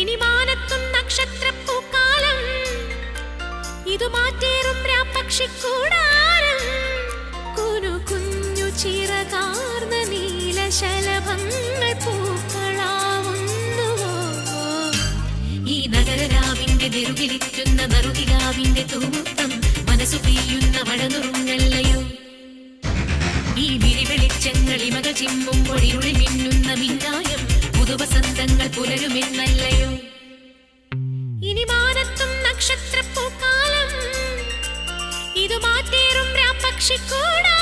ഇനി മാനത്തും നക്ഷത്രപ്പൂക്കാലം, ഇതു മാറ്റേറും രാപ്പക്ഷിക്കൂടാരം. കുനു കുഞ്ഞു ചിറകാർന്ന നീലശലഭങ്ങൾ പൂക്കളാവുന്നുവോ? ഈ നഗരരാവിന്റെ നെറുകിലിറ്റുന്ന നറുകിരാവിന്റെ തൂത്തം, മനസ്സു പെയ്യുന്ന മഴനുറുങ്ങല്ലയോ? ഈ വിരിവെളിച്ചങ്ങളിമക ചിമ്മുമ്പോൾ ഇരുളി മിന്നുന്ന മിന്നായം, പുതുവസന്തങ്ങൾ പുലരുമെന്നല്ലയോ? ഇനി മാനത്തും നക്ഷത്രപ്പൂക്കാലം, ഇതു മാറ്റേറും രാപ്പക്ഷിക്കൂടാരം.